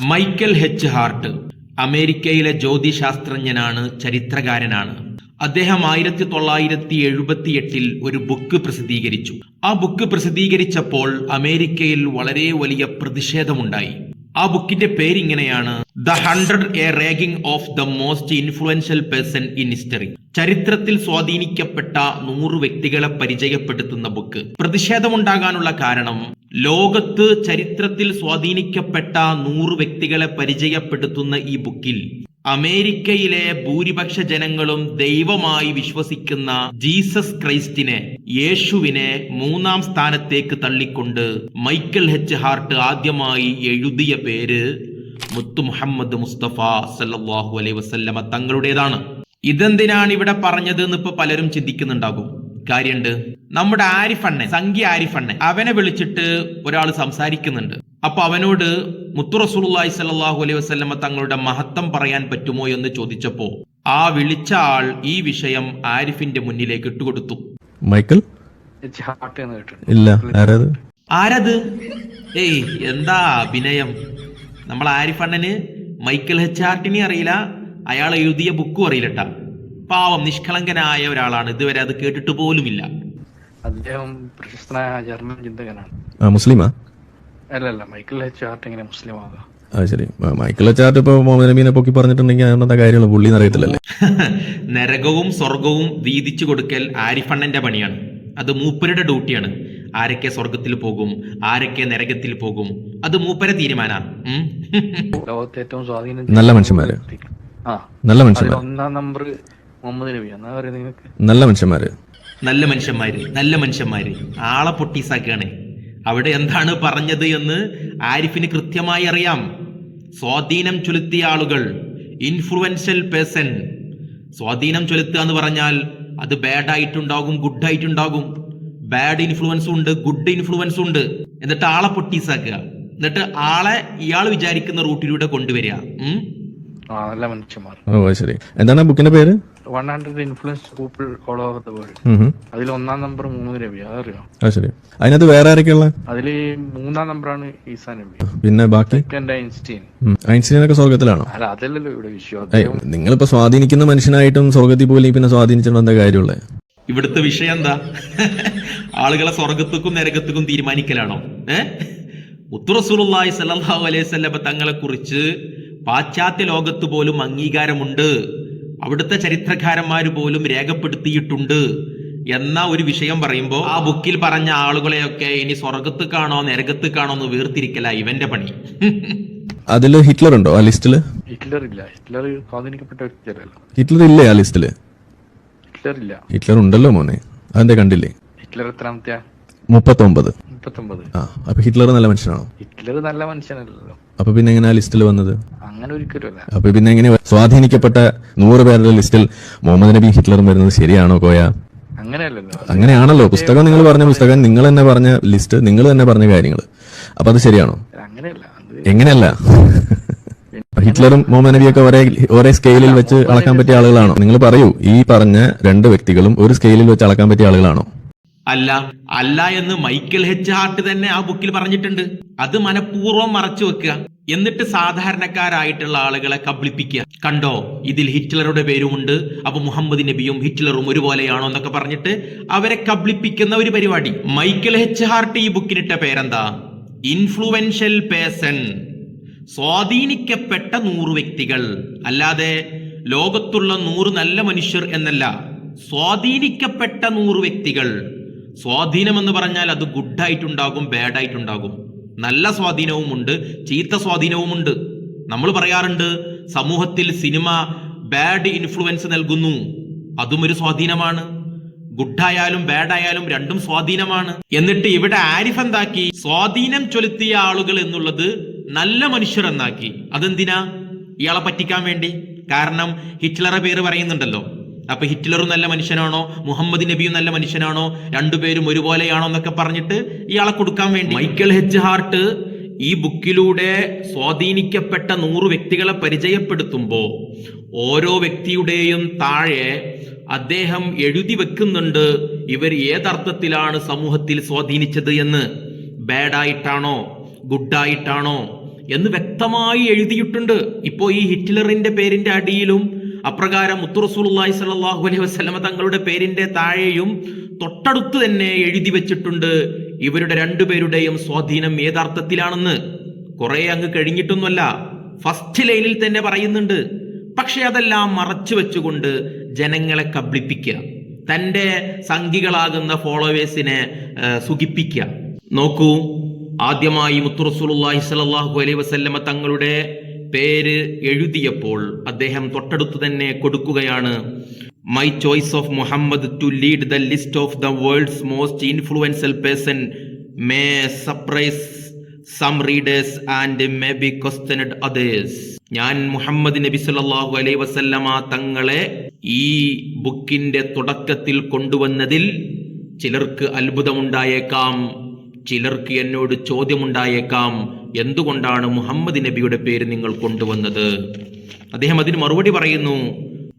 Michael H heart അമേരിക്കയിലെ ജ്യോതിശാസ്ത്രജ്ഞനാണ്, ചരിത്രകാരനാണ്. അദ്ദേഹം 1978 ഒരു ബുക്ക് പ്രസിദ്ധീകരിച്ചു. ആ ബുക്ക് പ്രസിദ്ധീകരിച്ചപ്പോൾ അമേരിക്കയിൽ വളരെ വലിയ പ്രതിഷേധമുണ്ടായി. ആ ബുക്കിന്റെ പേരിങ്ങനെയാണ്: the 100 a ranking of the most influential person in history. ചരിത്രത്തിൽ സ്വാധീനിക്കപ്പെട്ട 100 വ്യക്തികളെ പരിചയപ്പെടുത്തുന്ന ബുക്ക്. പ്രതിഷേധമുണ്ടാകാനുള്ള കാരണം, ലോകത്ത് ചരിത്രത്തിൽ സ്വാധീനിക്കപ്പെട്ട 100 വ്യക്തികളെ പരിചയപ്പെടുത്തുന്ന ഈ ബുക്കിൽ അമേരിക്കയിലെ ഭൂരിപക്ഷ ജനങ്ങളും ദൈവമായി വിശ്വസിക്കുന്ന ജീസസ് ക്രൈസ്റ്റിനെ, യേശുവിനെ 3ാം സ്ഥാനത്തേക്ക് തള്ളിക്കൊണ്ട് മൈക്കൽ എച്ച് ഹാർട്ട് ആദ്യമായി എഴുതിയ പേര് മുത്തു മുഹമ്മദ് മുസ്തഫ സല്ലല്ലാഹു അലൈഹി വസല്ലമ തങ്ങളുടേതാണ്. ഇതെന്തിനാണ് ഇവിടെ പറഞ്ഞത് എന്ന് ഇപ്പൊ പലരും ചിന്തിക്കുന്നുണ്ടാകും. കാര്യമുണ്ട്. നമ്മുടെ ആരിഫണ്ണൻ, സംഖ്യ ആരിഫണ്ണൻ, അവനെ വിളിച്ചിട്ട് ഒരാൾ സംസാരിക്കുന്നുണ്ട്. അപ്പൊ അവനോട് മുത്തു റസൂലുള്ളാഹി സ്വല്ലല്ലാഹു അലൈഹി വസല്ലമ തങ്ങളുടെ മഹത്വം പറയാൻ പറ്റുമോ എന്ന് ചോദിച്ചപ്പോ ആ വിളിച്ച ആൾ ഈ വിഷയം ആരിഫിന്റെ മുന്നിലേക്ക് ഇട്ടുകൊടുത്തു. മൈക്കൽ ഇല്ല, ആരത്? ഏയ്, എന്താ അഭിനയം! നമ്മൾ ആരിഫണ്ണന് മൈക്കൽ എച്ച് ഹാർട്ടിനെ അറിയില്ല, അയാൾ എഴുതിയ ബുക്കും അറിയില്ലട്ടാ. പാവം, നിഷ്കളങ്കനായ ഒരാളാണ്. ഇതുവരെ അത് കേട്ടിട്ട് പോലുമില്ല. അദ്ദേഹം പ്രശസ്തനായ ജർമ്മൻ ചിന്തകനാണ്. മുസ്ലിമാ? അല്ലല്ല, മൈക്കൽ എച്ച് ഹാർട്ട് എങ്ങനെ മുസ്ലിം ആകാം? ശരി, മൈക്കൽ എച്ച് ഹാർട്ട് ഇപ്പൊ മുഹമ്മദ് നബീനെ പൊക്കി പറഞ്ഞിട്ടുണ്ടെങ്കിൽ അതിനെന്താ കാര്യമുള്ള? പുള്ളി അറിയത്തില്ലല്ലേ? നരകവും സ്വർഗവും വീതിച്ചു കൊടുക്കൽ ആരിഫണ്ണന്റെ പണിയാണ്. അത് മൂപ്പരുടെ ഡ്യൂട്ടിയാണ്. ആരൊക്കെ സ്വർഗത്തിൽ പോകും, ആരൊക്കെ നരകത്തിൽ പോകും, അത് മൂപ്പരെ തീരുമാനാ. ലോകത്തെ ഏറ്റവും സ്വാധീനം നല്ല മനുഷ്യന്മാര്, നല്ല മനുഷ്യന്മാര്. 1ാം നമ്പർ മുഹമ്മദ് നബി എന്നാ പറയുന്നത് നിങ്ങൾക്ക്? നല്ല മനുഷ്യന്മാര്, നല്ല മനുഷ്യന്മാര്, നല്ല മനുഷ്യന്മാര്. ആളെ പൊട്ടീസാക്കാണ്. അവിടെ എന്താണ് പറഞ്ഞത് എന്ന് ആരിഫിന് കൃത്യമായി അറിയാം. സ്വാധീനം ചെലുത്തിയ ആളുകൾ, ഇൻഫ്ലുവൻഷ്യൽ പേഴ്സൺ. സ്വാധീനം ചെലുത്തുക എന്ന് പറഞ്ഞാൽ അത് ബാഡ് ആയിട്ടുണ്ടാകും, ഗുഡ് ആയിട്ടുണ്ടാകും. ബാഡ് ഇൻഫ്ലുവൻസും ഉണ്ട്, ഗുഡ് ഇൻഫ്ലുവൻസും ഉണ്ട്. എന്നിട്ട് ആളെ പൊട്ടീസാക്കുക, എന്നിട്ട് ആളെ ഇയാൾ വിചാരിക്കുന്ന റൂട്ടിലൂടെ കൊണ്ടുവരിക. നല്ല മനുഷ്യന്മാർ. ഓ ശരി. എന്താണ് ബുക്കിന്റെ പേര്? 100 influence people all over the world. അതിൽ 1ാം നമ്പർ മുഹമ്മദ് നബി, അതറിയോ? ശരി. അതിനകത്ത് വേറെ ആരൊക്കെയുള്ള? അതില് 3ാം നമ്പറാണ് ഈസാ നബി. പിന്നെ ബാക്കി? ഐൻസ്റ്റീൻ. ഐൻസ്റ്റീനൊക്കെ സ്വർഗത്തിലാണോ? അല്ല, അതല്ലല്ലോ ഇവിടെ വിഷയം. നിങ്ങളിപ്പോ സ്വാധീനിക്കുന്ന മനുഷ്യനായിട്ടും സ്വർഗത്തിൽ പോലും പിന്നെ സ്വാധീനിച്ചിട്ട് എന്താ കാര്യമുള്ളത്? ഇവിടുത്തെ വിഷയം എന്താ? ആളുകളെ സ്വർഗത്തുക്കും നരകത്തുക്കും തീരുമാനിക്കലാണോ? മുത്തു റസൂലുള്ളാഹി സ്വല്ലല്ലാഹു അലൈഹി വസല്ലം തങ്ങളെ കുറിച്ച് പാശ്ചാത്യ ലോകത്ത് പോലും അംഗീകാരമുണ്ട്, അവിടുത്തെ ചരിത്രകാരന്മാര് പോലും രേഖപ്പെടുത്തിയിട്ടുണ്ട് എന്ന ഒരു വിഷയം പറയുമ്പോൾ ആ ബുക്കിൽ പറഞ്ഞ ആളുകളെയൊക്കെ ഇനി സ്വർഗത്ത് കാണോ നരകത്ത് കാണോ എന്ന് വേർതിരിക്കല ഇവന്റെ പണി. അതില് ഹിറ്റ്ലർ ഉണ്ടോ ആ ലിസ്റ്റില്? ഹിറ്റ്ലർ ഇല്ല. ഹിറ്റ്ലർ സ്വാധീനിക്കപ്പെട്ട വ്യക്തിയല്ലല്ലോ. ഹിറ്റ്ലർ ഇല്ലേ ആ ലിസ്റ്റില്? ഹിറ്റ്ലർ ഇല്ല. ഹിറ്റ്ലർ ഉണ്ടല്ലോ മോനെ, അതെന്താ കണ്ടില്ലേ? ഹിറ്റ്ലർ എത്രാമത്തെ? 39. അപ്പൊ ഹിറ്റ്ലർ നല്ല മനുഷ്യനാണോ? ഹിറ്റ്ലർ നല്ല മനുഷ്യനല്ലല്ലോ. അപ്പൊ പിന്നെ എങ്ങനെ ആ ലിസ്റ്റിൽ വന്നത്? അങ്ങനെ ഒരിക്കലും. അപ്പൊ പിന്നെ എങ്ങനെ സ്വാധീനിക്കപ്പെട്ട 100 പേരുടെ ലിസ്റ്റിൽ മുഹമ്മദ് നബി ഹിറ്റ്ലറും വരുന്നത്? ശരിയാണോ കോയ? അങ്ങനെയല്ലല്ലോ. അങ്ങനെയാണല്ലോ. പുസ്തകം നിങ്ങൾ പറഞ്ഞ പുസ്തകം, നിങ്ങൾ തന്നെ പറഞ്ഞ ലിസ്റ്റ്, നിങ്ങൾ തന്നെ പറഞ്ഞ കാര്യങ്ങൾ. അപ്പൊ അത് ശരിയാണോ? അങ്ങനെയല്ല. എങ്ങനെയല്ല? ഹിറ്റ്ലറും മുഹമ്മദ് നബിയൊക്കെ ഒരേ സ്കെയിലിൽ വെച്ച് അളക്കാൻ പറ്റിയ ആളുകളാണോ? നിങ്ങൾ പറയൂ, ഈ പറഞ്ഞ 2 വ്യക്തികളും ഒരു സ്കെയിലിൽ വെച്ച് അളക്കാൻ പറ്റിയ ആളുകളാണോ? അല്ല എന്ന് മൈക്കൽ എച്ച് ഹാർട്ട് തന്നെ ആ ബുക്കിൽ പറഞ്ഞിട്ടുണ്ട്. അത് മനഃപൂർവ്വം മറച്ചു വെക്കുക, എന്നിട്ട് സാധാരണക്കാരായിട്ടുള്ള ആളുകളെ കബളിപ്പിക്കുക. കണ്ടോ, ഇതിൽ ഹിറ്റ്ലറുടെ പേരുമുണ്ട്, അപ്പൊ മുഹമ്മദ് നബിയും ഹിറ്റ്ലറും ഒരുപോലെയാണോ എന്നൊക്കെ പറഞ്ഞിട്ട് അവരെ കബളിപ്പിക്കുന്ന ഒരു പരിപാടി. മൈക്കൽ എച്ച് ഹാർട്ട് ഈ ബുക്കിനിട്ട പേരെന്താ? Influential person. സ്വാധീനിക്കപ്പെട്ട 100 വ്യക്തികൾ, അല്ലാതെ ലോകത്തുള്ള 100 നല്ല മനുഷ്യർ എന്നല്ല. സ്വാധീനിക്കപ്പെട്ട 100 വ്യക്തികൾ. സ്വാധീനം എന്ന് പറഞ്ഞാൽ അത് ഗുഡായിട്ടുണ്ടാകും, ബാഡായിട്ടുണ്ടാകും. നല്ല സ്വാധീനവുമുണ്ട്, ചീത്ത സ്വാധീനവുമുണ്ട്. നമ്മൾ പറയാറുണ്ട്, സമൂഹത്തിൽ സിനിമ ബാഡ് ഇൻഫ്ലുവൻസ് നൽകുന്നു, അതും ഒരു സ്വാധീനമാണ്. ഗുഡായാലും ബാഡായാലും രണ്ടും സ്വാധീനമാണ്. എന്നിട്ട് ഇവിടെ ആരിഫ് എന്താക്കി? സ്വാധീനം ചെലുത്തിയ ആളുകൾ എന്നുള്ളത് നല്ല മനുഷ്യർ എന്നാക്കി. അതെന്തിനാ? ഇയാളെ പറ്റിക്കാൻ വേണ്ടി. കാരണം ഹിറ്റ്ലറെ പേര് പറയുന്നുണ്ടല്ലോ. അപ്പൊ ഹിറ്റ്ലറും നല്ല മനുഷ്യനാണോ, മുഹമ്മദ് നബിയും നല്ല മനുഷ്യനാണോ, രണ്ടുപേരും ഒരുപോലെയാണോ എന്നൊക്കെ പറഞ്ഞിട്ട് ഇയാളെ കൊടുക്കാൻ വേണ്ടി. മൈക്കൽ എച്ച് ഹാർട്ട് ഈ ബുക്കിലൂടെ സ്വാധീനിക്കപ്പെട്ട 100 വ്യക്തികളെ പരിചയപ്പെടുത്തുമ്പോൾ ഓരോ വ്യക്തിയുടെയും താഴെ അദ്ദേഹം എഴുതി വെക്കുന്നുണ്ട് ഇവർ ഏതർത്ഥത്തിലാണ് സമൂഹത്തിൽ സ്വാധീനിച്ചത് എന്ന്. ബാഡായിട്ടാണോ, ഗുഡായിട്ടാണോ, എന്ന് വ്യക്തമായി എഴുതിയിട്ടുണ്ട്. ഇപ്പോ ഈ ഹിറ്റ്ലറിന്റെ പേരിന്റെ അടിയിലും അപ്രകാരം മുത്തു റസൂലുള്ളാഹി സ്വല്ലല്ലാഹു അലൈഹി വസല്ലമ തങ്ങളുടെ പേരിന്റെ താഴെയും തൊട്ടടുത്ത് തന്നെ എഴുതി വെച്ചിട്ടുണ്ട് ഇവരുടെ രണ്ടുപേരുടെയും സ്വാധീനം ഏതർത്ഥത്തിലാണെന്ന്. കുറെ അങ്ങ് കഴിഞ്ഞിട്ടൊന്നുമല്ല, ഫസ്റ്റ് ലൈനിൽ തന്നെ പറയുന്നുണ്ട്. പക്ഷെ അതെല്ലാം മറച്ചു വെച്ചുകൊണ്ട് ജനങ്ങളെ കബളിപ്പിക്കുക, തന്റെ സംഘികളാകുന്ന ഫോളോവേഴ്സിനെ സുഖിപ്പിക്കുക. നോക്കൂ, ആദ്യമായി മുത്തു റസൂലുള്ളാഹി സ്വല്ലല്ലാഹു അലൈഹി വസല്ലമ തങ്ങളുടെ പേര് എഴുതിയപ്പോൾ അദ്ദേഹം തൊട്ടടുത്ത് തന്നെ കൊടുക്കുകയാണ്, my choice of Muhammad to lead the list of the world's most influential person may surprise some readers and may be questioned others. ഞാൻ മുഹമ്മദ് നബി സല്ലല്ലാഹു അലൈഹി വസല്ലമ തങ്ങളെ ഈ ബുക്കിന്റെ തുടക്കത്തിൽ കൊണ്ടുവന്നതിൽ ചിലർക്ക് അത്ഭുതമുണ്ടായേക്കാം, ചിലർക്ക് എന്നോട് ചോദ്യമുണ്ടായേക്കാം, എന്തുകൊണ്ടാണ് മുഹമ്മദ് നബിയുടെ പേര് നിങ്ങൾ കൊണ്ടുവന്നത്? അദ്ദേഹം അതിന് മറുപടി പറയുന്നു,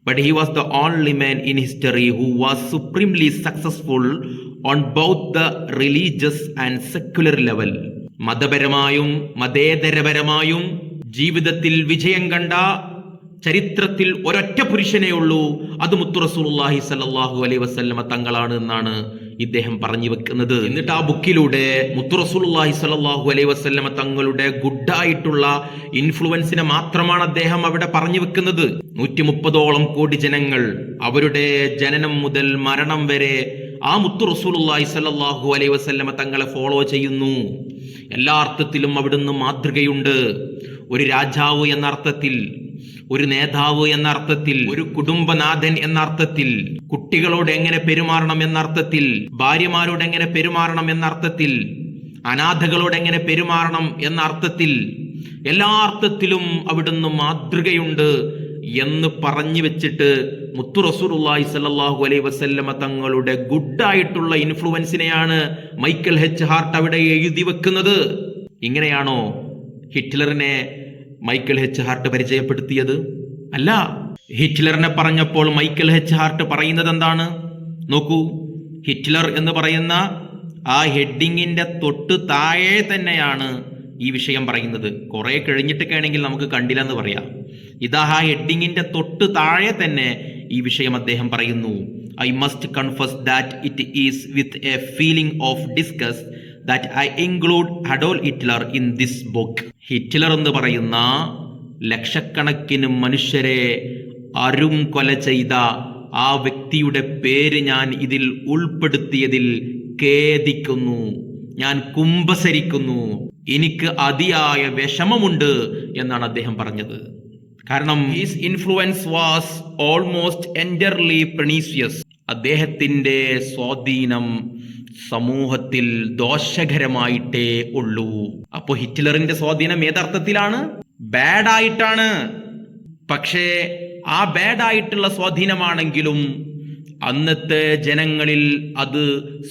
but he was the only man in history who was supremely successful on both the religious and secular level. മതപരമായും മതേതരപരമായും ജീവിതത്തിൽ വിജയം കണ്ട ചരിത്രത്തിൽ ഒരൊറ്റ പുരുഷനേ ഉള്ളൂ, അത് മുത്തു റസൂലുള്ളാഹി സ്വല്ലല്ലാഹു അലൈഹി വസല്ലമ തങ്ങളാണ് എന്നാണ് ഇദ്ദേഹം പറഞ്ഞു വെക്കുന്നത്. എന്നിട്ട് ആ ബുക്കിലൂടെ മുത്തു റസൂലുള്ളാഹി സ്വല്ലല്ലാഹു അലൈഹി വസല്ലമ തങ്ങളുടെ ഗുഡായിട്ടുള്ള ഇൻഫ്ലുവൻസിനെ മാത്രമാണ് അദ്ദേഹം അവിടെ പറഞ്ഞു വെക്കുന്നത്. 130ഓളം കോടി ജനങ്ങൾ അവരുടെ ജനനം മുതൽ മരണം വരെ ആ മുത്തു റസൂലുള്ളാഹി സ്വല്ലല്ലാഹു അലൈഹി വസല്ലമ തങ്ങളെ ഫോളോ ചെയ്യുന്നു. എല്ലാ അർത്ഥത്തിലും അവിടുന്ന് മാതൃകയുണ്ട്. ഒരു രാജാവ് എന്ന അർത്ഥത്തിൽ, ഒരു നേതാവ് എന്ന അർത്ഥത്തിൽ, ഒരു കുടുംബനാഥൻ എന്ന അർത്ഥത്തിൽ, കുട്ടികളോട് എങ്ങനെ പെരുമാറണം എന്ന അർത്ഥത്തിൽ, ഭാര്യമാരോട് എങ്ങനെ പെരുമാറണം എന്ന അർത്ഥത്തിൽ, അനാഥകളോട് എങ്ങനെ പെരുമാറണം എന്ന അർത്ഥത്തിൽ, എല്ലാ അർത്ഥത്തിലും അവിടുന്ന് മാതൃകയുണ്ട് എന്ന് പറഞ്ഞു വെച്ചിട്ട് മുത്തു റസൂലുള്ളാഹി സ്വല്ലല്ലാഹു അലൈഹി വസല്ലമ തങ്ങളുടെ ഗുഡായിട്ടുള്ള ഇൻഫ്ലുവൻസിനെയാണ് മൈക്കൽ എച്ച് ഹാർട്ട് അവിടെ എഴുതി വെക്കുന്നത്. ഇങ്ങനെയാണോ ഹിറ്റ്ലറിനെ മൈക്കൽ എച്ച് ഹാർട്ട് പരിചയപ്പെടുത്തിയത്? അല്ല. ഹിറ്റ്ലറിനെ പറഞ്ഞപ്പോൾ മൈക്കൽ എച്ച് ഹാർട്ട് പറയുന്നത് എന്താണ് നോക്കൂ. ഹിറ്റ്ലർ എന്ന് പറയുന്ന ആ ഹെഡിങ്ങിന്റെ തൊട്ട് താഴെ തന്നെയാണ് ഈ വിഷയം പറയുന്നത്. കുറെ കഴിഞ്ഞിട്ടൊക്കെയാണെങ്കിൽ നമുക്ക് കണ്ടില്ലെന്ന് പറയാം. ഇതാ ആ ഹെഡിങ്ങിന്റെ തൊട്ട് താഴെ തന്നെ ഈ വിഷയം അദ്ദേഹം പറയുന്നു. I must confess that it is with a feeling of disgust that I include Adolf Hitler in this book. Hitler എന്ന് പറയുന്ന ലക്ഷക്കണക്കിന് മനുഷ്യരെ അരും കൊല ചെയ്ത ആ വ്യക്തിയുടെ പേര് ഞാൻ ഇതിൽ ഉൾപ്പെടുത്തിയതിൽ ഖേദിക്കുന്നു, ഞാൻ കുമ്പസരിക്കുന്നു, എനിക്ക് അതിയായ വിഷമമുണ്ട് എന്നാണ് അദ്ദേഹം പറഞ്ഞത്. കാരണം his influence was almost entirely pernicious. അദ്ദേഹത്തിന്റെ സ്വാധീനം സമൂഹത്തിൽ ദോഷകരമായിട്ടേ ഉള്ളൂ. അപ്പോ ഹിറ്റ്ലറിന്റെ സ്വാധീനം ഏതർത്ഥത്തിലാണ്? ബാഡായിട്ടാണ്. പക്ഷേ ആ ബാഡായിട്ടുള്ള സ്വാധീനമാണെങ്കിലും അന്നത്തെ ജനങ്ങളിൽ അത്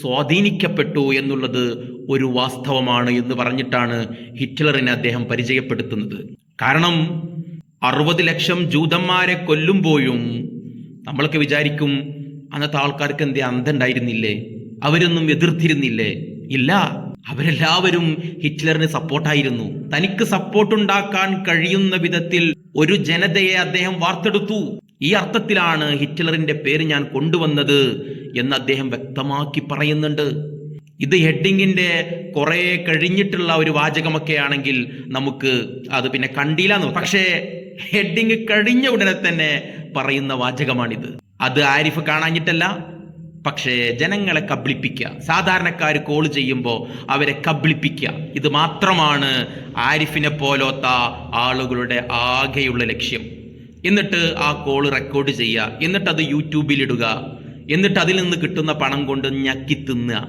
സ്വാധീനിക്കപ്പെട്ടു എന്നുള്ളത് ഒരു വാസ്തവമാണ് എന്ന് പറഞ്ഞിട്ടാണ് ഹിറ്റ്ലറിനെ അദ്ദേഹം പരിചയപ്പെടുത്തുന്നത്. കാരണം 60 ലക്ഷം ജൂതന്മാരെ കൊല്ലുമ്പോഴും നമ്മളൊക്കെ വിചാരിക്കും അന്നത്തെ ആൾക്കാർക്ക് എന്തേ അന്തണ്ടായിരുന്നില്ലേ, അവരൊന്നും എതിർത്തിരുന്നില്ലേ? ഇല്ല, അവരെല്ലാവരും ഹിറ്റ്ലറിന് സപ്പോർട്ടായിരുന്നു. തനിക്ക് സപ്പോർട്ടുണ്ടാക്കാൻ കഴിയുന്ന വിധത്തിൽ ഒരു ജനതയെ അദ്ദേഹം വാർത്തെടുത്തു. ഈ അർത്ഥത്തിലാണ് ഹിറ്റ്ലറിന്റെ പേര് ഞാൻ കൊണ്ടുവന്നത് എന്ന് അദ്ദേഹം വ്യക്തമാക്കി പറയുന്നുണ്ട്. ഇത് ഹെഡിങ്ങിന്റെ കുറെ കഴിഞ്ഞിട്ടുള്ള ഒരു വാചകമൊക്കെ ആണെങ്കിൽ നമുക്ക് അത് പിന്നെ കണ്ടില്ലാന്ന്. പക്ഷേ ഹെഡിങ് കഴിഞ്ഞ ഉടനെ തന്നെ പറയുന്ന വാചകമാണിത്. അത് ആരിഫ് കാണാഞ്ഞിട്ടല്ല, പക്ഷേ ജനങ്ങളെ കബളിപ്പിക്കുക, സാധാരണക്കാർ കോൾ ചെയ്യുമ്പോൾ അവരെ കബളിപ്പിക്കുക, ഇത് മാത്രമാണ് ആരിഫിനെ പോലത്ത ആളുകളുടെ ആകെയുള്ള ലക്ഷ്യം. എന്നിട്ട് ആ കോള് റെക്കോർഡ് ചെയ്യുക, എന്നിട്ട് അത് യൂട്യൂബിൽ ഇടുക, എന്നിട്ട് അതിൽ നിന്ന് കിട്ടുന്ന പണം കൊണ്ട് ഞക്കി തിന്നുക.